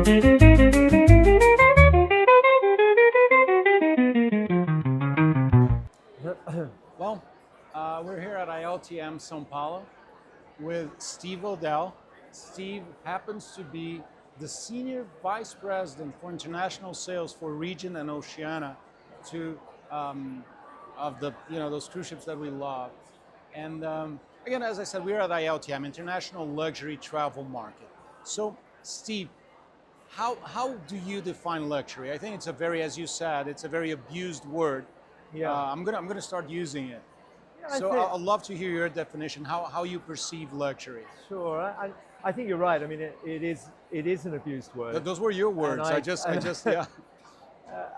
Well, we're here at ILTM São Paulo with Steve Odell. Steve happens to be the Senior Vice President for International Sales for Regent and Oceania, two of the those cruise ships that we love. And again, as I said, we're at ILTM, International Luxury Travel Market. So, Steve, how do you define luxury? I think it's a very, as you said, it's a very abused word. Yeah. I'm gonna start using it. Yeah, So I'd love to hear your definition, how you perceive luxury. Sure. I think you're right. I mean, it is an abused word. Those were your words. I just yeah.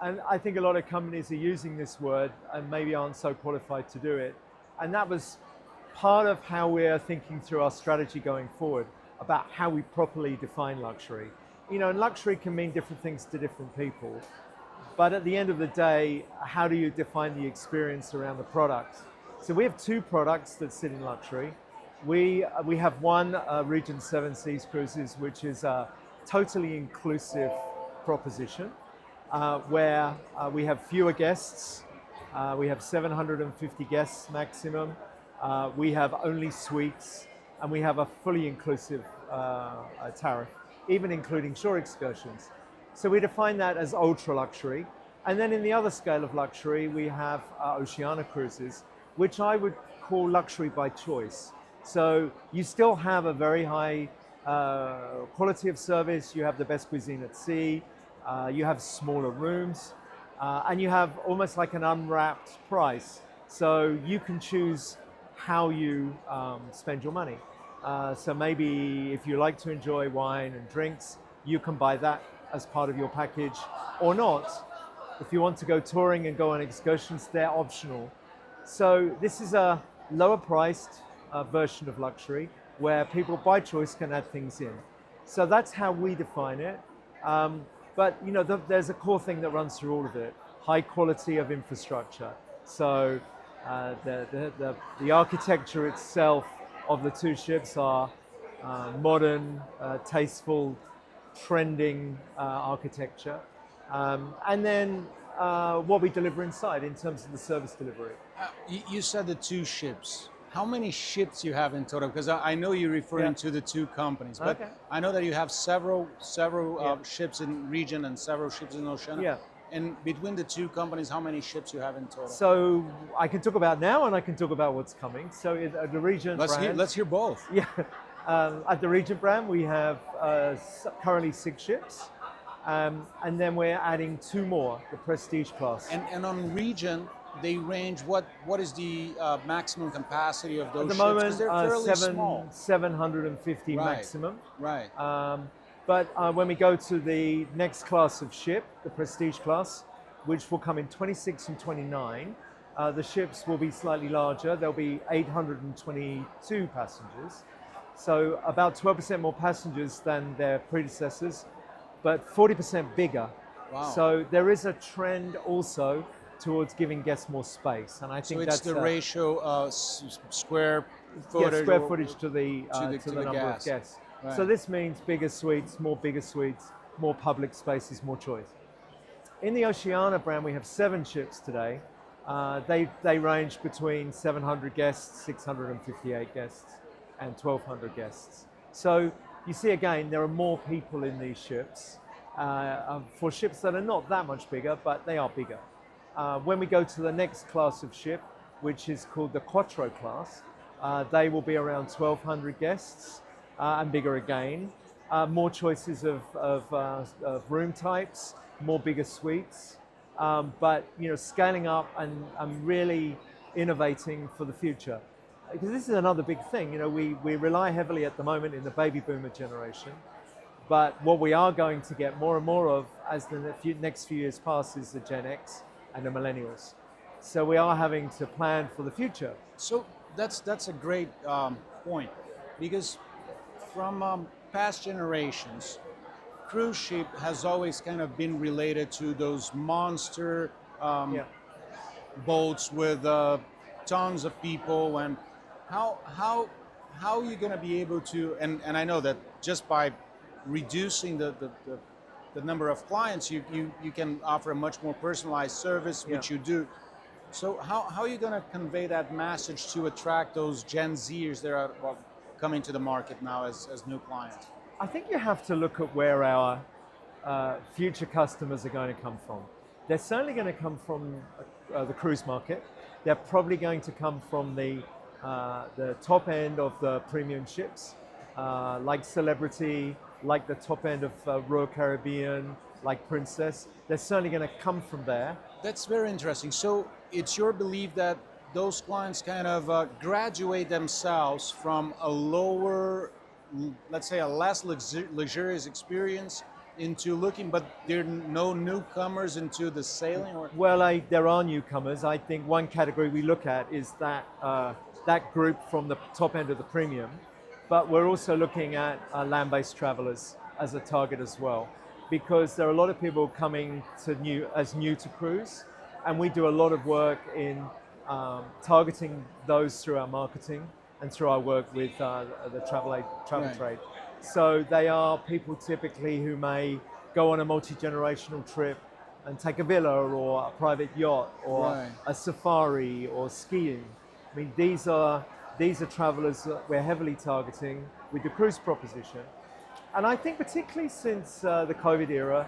And I think a lot of companies are using this word and maybe aren't so qualified to do it. And that was part of how we're thinking through our strategy going forward about how we properly define luxury. You know, and luxury can mean different things to different people. But at the end of the day, how do you define the experience around the product? So we have two products that sit in luxury. We have one, Regent 7 Seas Cruises, which is a totally inclusive proposition where we have fewer guests. We have 750 guests maximum. We have only suites, and we have a fully inclusive tariff, even including shore excursions. So we define that as ultra luxury. And then in the other scale of luxury, we have Oceania Cruises, which I would call luxury by choice. So you still have a very high quality of service, you have the best cuisine at sea, you have smaller rooms, and you have almost like an unwrapped price. So you can choose how you spend your money. So maybe if you like to enjoy wine and drinks, you can buy that as part of your package or not. If you want to go touring and go on excursions, they're optional. So this is a lower priced version of luxury where people by choice can add things in. So that's how we define it. But you know, there's a core thing that runs through all of it: high quality of infrastructure. So the architecture itself of the two ships are modern, tasteful, trending architecture. And then what we deliver inside in terms of the service delivery. You said the two ships. How many ships you have in total? Because I know you're referring to the two companies, but I know that you have several ships in Regent and several ships in Oceania. Yeah. And between the two companies, how many ships you have in total? So I can talk about now, and I can talk about what's coming. So at the Regent brand, let's hear both. Yeah. At the Regent brand, we have currently 6 ships. And then we're adding 2 more, the Prestige class. And on Regent, they range, what is the maximum capacity of those At the ships? moment, They're fairly small. 750 Right. maximum. Right. But when we go to the next class of ship, the Prestige class, which will come in 26 and 29, the ships will be slightly larger. There'll be 822 passengers. So about 12% more passengers than their predecessors, but 40% bigger. Wow. So there is a trend also towards giving guests more space, and I think so it's that's the ratio square footage. square footage to the number gas. of guests. Right. So this means bigger suites, more public spaces, more choice. In the Oceania brand, we have 7 ships today. They range between 700 guests, 658 guests, and 1,200 guests. So you see again, there are more people in these ships for ships that are not that much bigger, but they are bigger. When we go to the next class of ship, which is called the Quattro class, they will be around 1,200 guests and bigger again. More choices of room types, more bigger suites, but you know, scaling up and really innovating for the future. Because this is another big thing, you know, we rely heavily at the moment in the baby boomer generation, but what we are going to get more and more of as the next few years pass is the Gen X and the millennials. So we are having to plan for the future. So that's a great point, because from past generations, cruise ship has always kind of been related to those monster boats with tons of people. And how are you going to be able to? And I know that just by reducing the the number of clients, you can offer a much more personalized service, which you do. So how are you going to convey that message to attract those Gen Zers that are coming to the market now as new clients? I think you have to look at where our future customers are going to come from. They're certainly going to come from the cruise market. They're probably going to come from the top end of the premium ships, like Celebrity, like the top end of Royal Caribbean, like Princess. They're certainly going to come from there. That's very interesting. So it's your belief that those clients kind of graduate themselves from a lower, let's say a less luxurious experience into looking, but there are no newcomers into the sailing? Or? Well, there are newcomers. I think one category we look at is that that group from the top end of the premium, but we're also looking at land-based travelers as a target as well, because there are a lot of people coming to new to cruise, and we do a lot of work in targeting those through our marketing and through our work with the travel trade. So they are people typically who may go on a multi-generational trip and take a villa or a private yacht or a safari or skiing. I mean, these are travelers that we're heavily targeting with the cruise proposition. And I think particularly since the COVID era,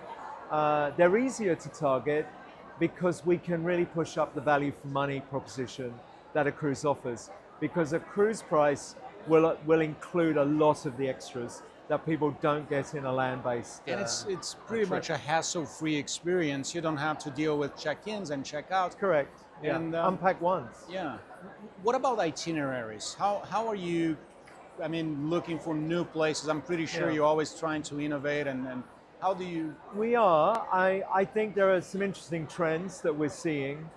they're easier to target because we can really push up the value for money proposition that a cruise offers. Because a cruise price will include a lot of the extras that people don't get in a land-based and it's pretty much a hassle-free experience. You don't have to deal with check-ins and check-outs. Correct. Yeah. And unpack once. Yeah. What about itineraries? How are you, I mean, looking for new places? I'm pretty sure you're always trying to innovate, and how do you? We are. I think there are some interesting trends that we're seeing.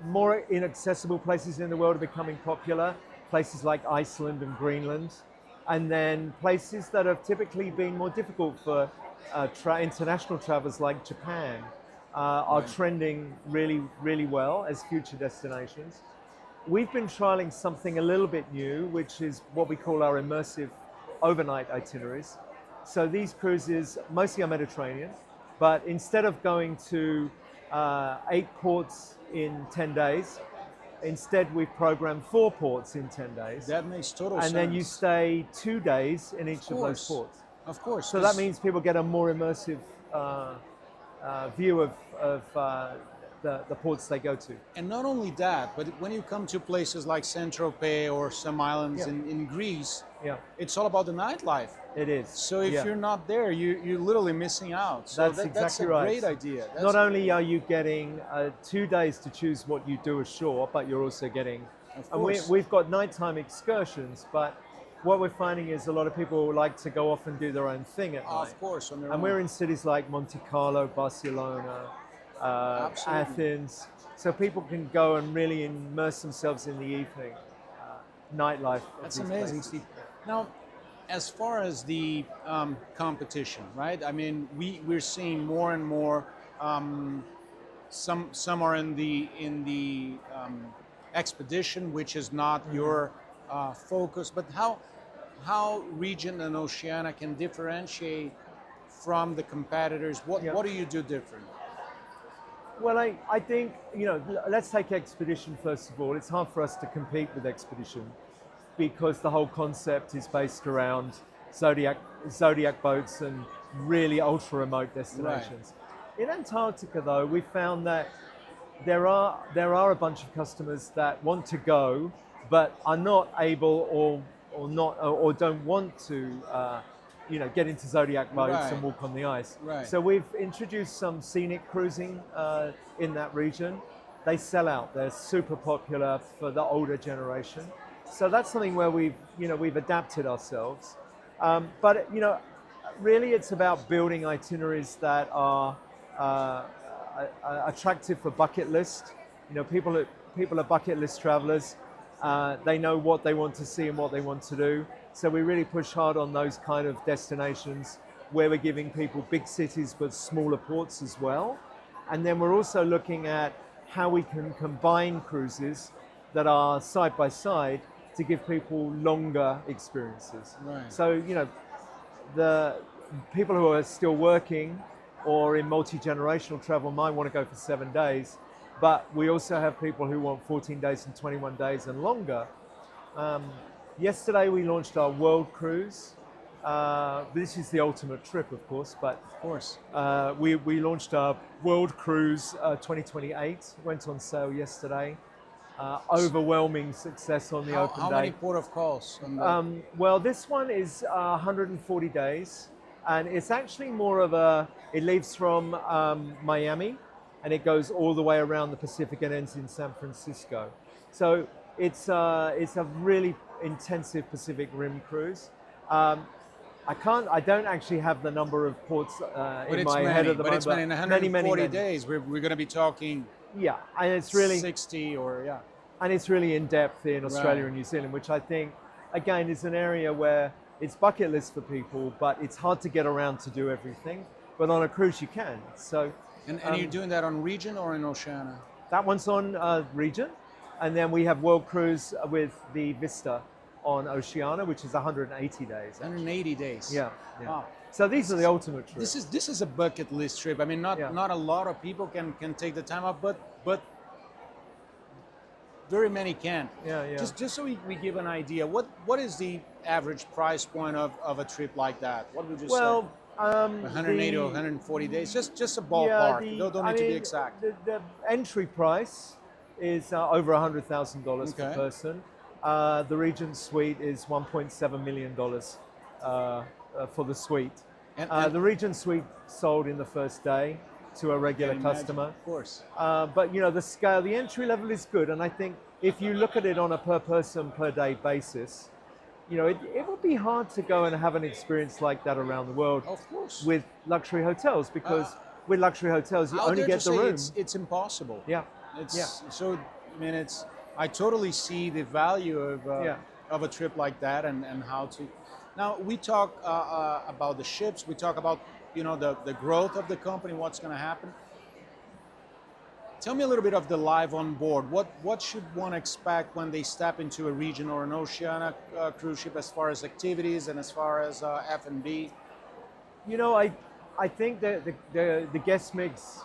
More inaccessible places in the world are becoming popular. Places like Iceland and Greenland. And then places that have typically been more difficult for international travelers like Japan are trending really, really well as future destinations. We've been trialing something a little bit new, which is what we call our immersive overnight itineraries. So these cruises mostly are Mediterranean, but instead of going to 8 ports in 10 days, instead we've programmed 4 ports in 10 days. That makes total sense. And then you stay 2 days in each of those ports. Of course. So that means people get a more immersive view of the ports they go to. And not only that, but when you come to places like Saint-Tropez or some islands in Greece, it's all about the nightlife. It is. So if you're not there, you're literally missing out. So that's a great idea. Not only are you getting 2 days to choose what you do ashore, but you're also getting, and we've got nighttime excursions, but what we're finding is a lot of people like to go off and do their own thing at night. Of course. On their own. And we're in cities like Monte Carlo, Barcelona, Athens, so people can go and really immerse themselves in the evening, nightlife. That's amazing, Steve. Now, as far as the competition, right? I mean, we're seeing more and more. Some are in the expedition, which is not your focus. But how Regent and Oceania can differentiate from the competitors? What do you do different? Well, I think, let's take expedition first of all. It's hard for us to compete with expedition because the whole concept is based around zodiac boats and really ultra remote destinations. In Antarctica, though, we found that there are a bunch of customers that want to go but are not able or don't want to get into zodiac boats and walk on the ice. So we've introduced some scenic cruising in that region. They sell out. They're super popular for the older generation. So that's something where we've adapted ourselves. But really it's about building itineraries that are attractive for bucket list. People are bucket list travelers. They know what they want to see and what they want to do. So we really push hard on those kind of destinations where we're giving people big cities but smaller ports as well. And then we're also looking at how we can combine cruises that are side by side to give people longer experiences. So, people who are still working or in multi-generational travel might want to go for 7 days, but we also have people who want 14 days and 21 days and longer. Yesterday we launched our world cruise. This is the ultimate trip, of course, but Of course. we launched our world cruise 2028, went on sale yesterday. Overwhelming success on the open day. How many port of calls? Well, this one is 140 days, and it's actually more of a, it leaves from Miami, and it goes all the way around the Pacific and ends in San Francisco. So it's a really intensive Pacific Rim cruise. I don't actually have the number of ports in my head at the moment. But it's been in 140 many. days. We're going to be talking Yeah, and it's really 60 or yeah. And it's really in depth in Australia Right. and New Zealand, which I think, again, is an area where it's bucket list for people, but it's hard to get around to do everything. But on a cruise, you can. So, And you're doing that on Regent or in Oceania? that one's on Regent, and then we have World Cruise with the Vista on Oceania, which is 180 days. 180 days. Yeah. Wow. So these are the ultimate trips. This is a bucket list trip. I mean, not a lot of people can take the time up, but very many can. Yeah. Just so we give an idea, what is the average price point of a trip like that? What would you say? 180 or 140 days, just a ballpark. Don't need to be exact. The entry price is over $100,000 per Okay. person. The Regent Suite is $1.7 million for the suite. And the Regent Suite sold in the first day to a regular customer. Of course. But the scale, the entry level is good, and I think if you look at it on a per person per day basis, it would be hard to go and have an experience like that around the world. Of course. With luxury hotels, because with luxury hotels you Out only there get to the say room. It's impossible. Yeah. So I mean I totally see the value of a trip like that and how to. Now we talk about the ships. We talk about the growth of the company, what's going to happen. Tell me a little bit of the live on board. What should one expect when they step into a Regent or an Oceania cruise ship as far as activities and as far as F&B? I think that the guest mix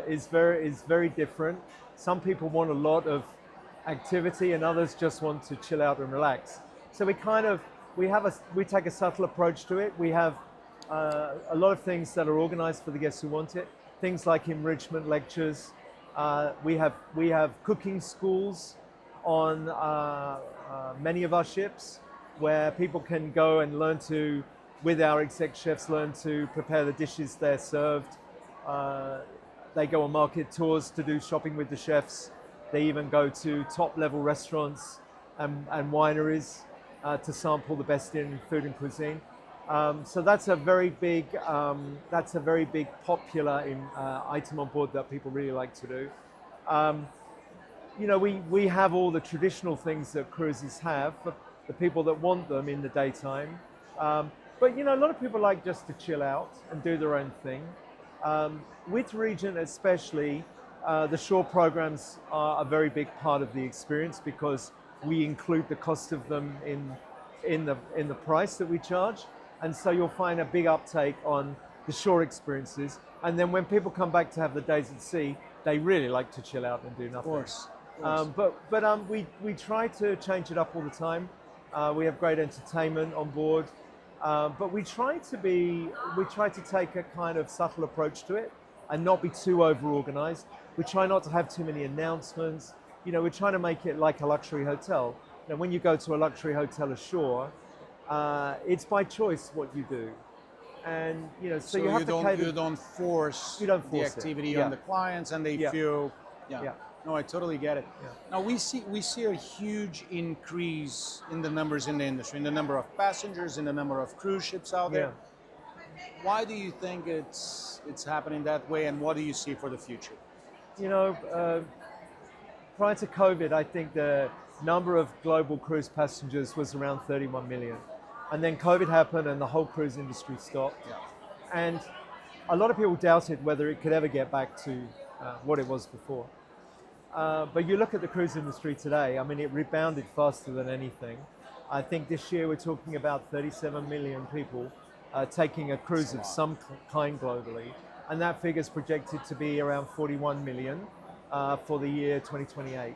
is very different. Some people want a lot of activity, and others just want to chill out and relax. So we take a subtle approach to it. We have a lot of things that are organized for the guests who want it. Things like enrichment lectures. We have cooking schools on many of our ships where people can go and learn to, with our exec chefs, learn to prepare the dishes they're served. They go on market tours to do shopping with the chefs. They even go to top level restaurants and wineries to sample the best in food and cuisine. So that's a very big popular item on board that people really like to do. We have all the traditional things that cruises have for the people that want them in the daytime. But a lot of people like just to chill out and do their own thing. With Regent especially, the shore programs are a very big part of the experience because we include the cost of them in the price that we charge. And so you'll find a big uptake on the shore experiences. And then when people come back to have the days at sea, they really like to chill out and do nothing. Of course. But we try to change it up all the time. We have great entertainment on board. But we try to take a kind of subtle approach to it and not be too over-organized. We try not to have too many announcements. We're trying to make it like a luxury hotel. When you go to a luxury hotel ashore, it's by choice what you do, and so you have to cater. You don't force the activity on the clients, and they feel. Yeah. No, I totally get it. Yeah. Now we see a huge increase in the numbers in the industry, in the number of passengers, in the number of cruise ships out there. Why do you think it's happening that way, and what do you see for the future? Prior to COVID, I think the number of global cruise passengers was around 31 million. And then COVID happened and the whole cruise industry stopped. Yeah. And a lot of people doubted whether it could ever get back to what it was before. But you look at the cruise industry today, I mean, it rebounded faster than anything. I think this year we're talking about 37 million people taking a cruise of some kind globally, and that figure is projected to be around 41 million for the year 2028.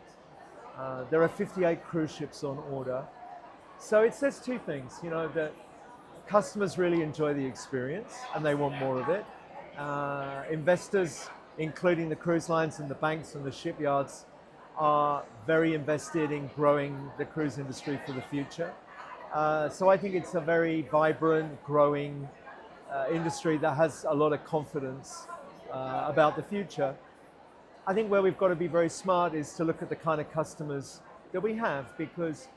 There are 58 cruise ships on order. So it says two things, that customers really enjoy the experience and they want more of it. Investors, including the cruise lines and the banks and the shipyards, are very invested in growing the cruise industry for the future. So I think it's a very vibrant, growing industry that has a lot of confidence about the future. I think where we've got to be very smart is to look at the kind of customers that we have, because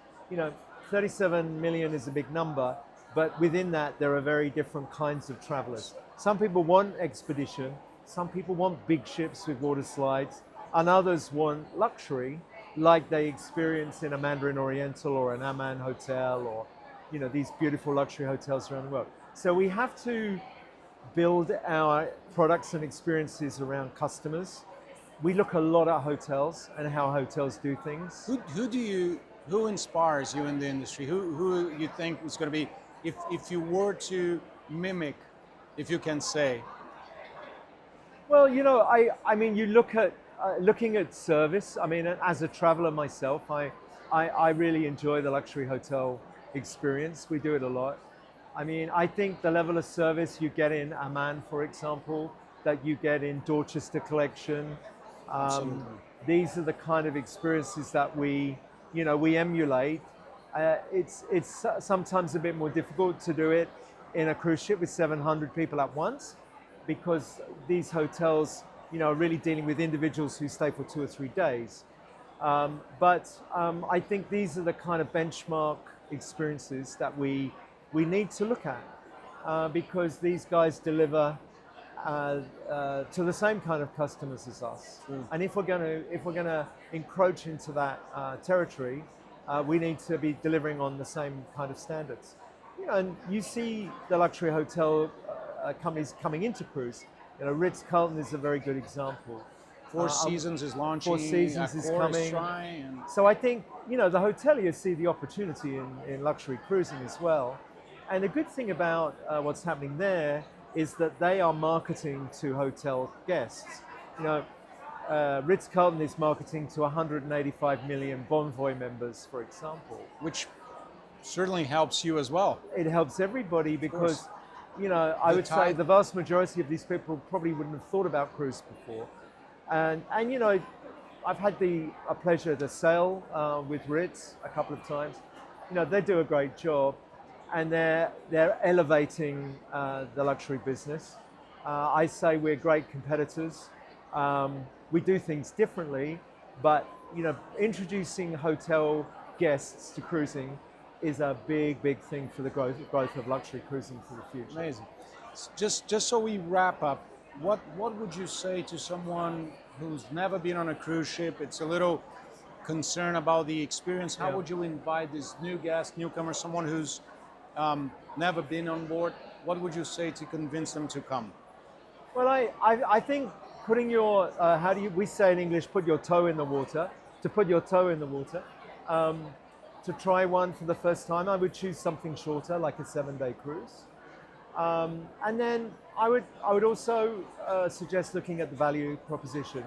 37 million is a big number, but within that there are very different kinds of travelers. Some people want expedition, some people want big ships with water slides, and others want luxury, like they experience in a Mandarin Oriental or an Aman hotel, or these beautiful luxury hotels around the world. So we have to build our products and experiences around customers. We look a lot at hotels and how hotels do things. Who inspires you in the industry? Who you think is going to be, if you were to mimic, if you can say? Well, I mean, you look at looking at service. I mean, as a traveler myself, I really enjoy the luxury hotel experience. We do it a lot. I mean, I think the level of service you get in Aman, for example, that you get in Dorchester Collection, these are the kind of experiences that we emulate. It's sometimes a bit more difficult to do it in a cruise ship with 700 people at once, because these hotels, are really dealing with individuals who stay for 2 or 3 days. But I think these are the kind of benchmark experiences that we need to look at, because these guys deliver to the same kind of customers as us. And if we're going to encroach into that territory, we need to be delivering on the same kind of standards. And you see the luxury hotel companies coming into cruise. Ritz-Carlton is a very good example. Four Seasons is launching. Four Seasons is coming. And so I think, the hoteliers see the opportunity in luxury cruising as well. And the good thing about what's happening there is that they are marketing to hotel guests. Ritz-Carlton is marketing to 185 million Bonvoy members, for example. Which certainly helps you as well. It helps everybody, because, I would say the vast majority of these people probably wouldn't have thought about cruise before. And I've had a pleasure to sail with Ritz a couple of times. They do a great job, and they're elevating the luxury business. I say we're great competitors. We do things differently, but introducing hotel guests to cruising is a big thing for the growth of luxury cruising for the future. Amazing. Just so we wrap up, what would you say to someone who's never been on a cruise ship? It's a little concerned about the experience. How would you invite this new guest, newcomer, someone who's never been on board? What would you say to convince them to come? Well, I think putting your, we say in English, put your toe in the water. To put your toe in the water. To try one for the first time, I would choose something shorter, like a 7-day cruise. And then I would also suggest looking at the value proposition.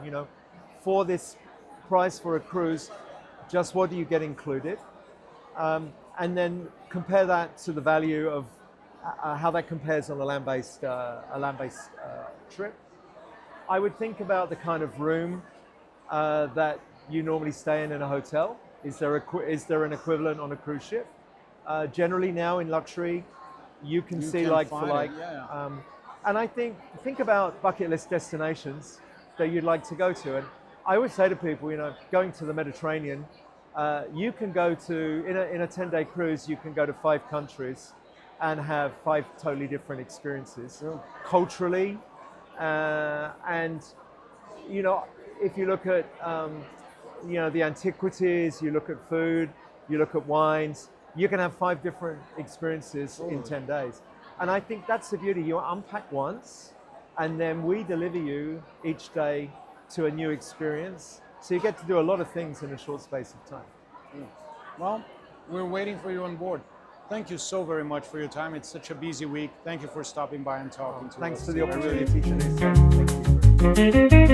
For this price for a cruise, just what do you get included? And then compare that to the value of how that compares on a land-based trip. I would think about the kind of room that you normally stay in a hotel. Is there an equivalent on a cruise ship? Generally now in luxury, you can see like for like. And I think about bucket list destinations that you'd like to go to. And I always say to people, going to the Mediterranean, you can go to, in a 10-day cruise, you can go to 5 countries and have 5 totally different experiences, culturally. And, if you look at, the antiquities, you look at food, you look at wines, you can have 5 different experiences in 10 days. And I think that's the beauty. You unpack once, and then we deliver you each day to a new experience. So you get to do a lot of things in a short space of time. Well, we're waiting for you on board. Thank you so very much for your time. It's such a busy week. Thank you for stopping by and talking to us. Thanks for the I really opportunity to do so. Thank you.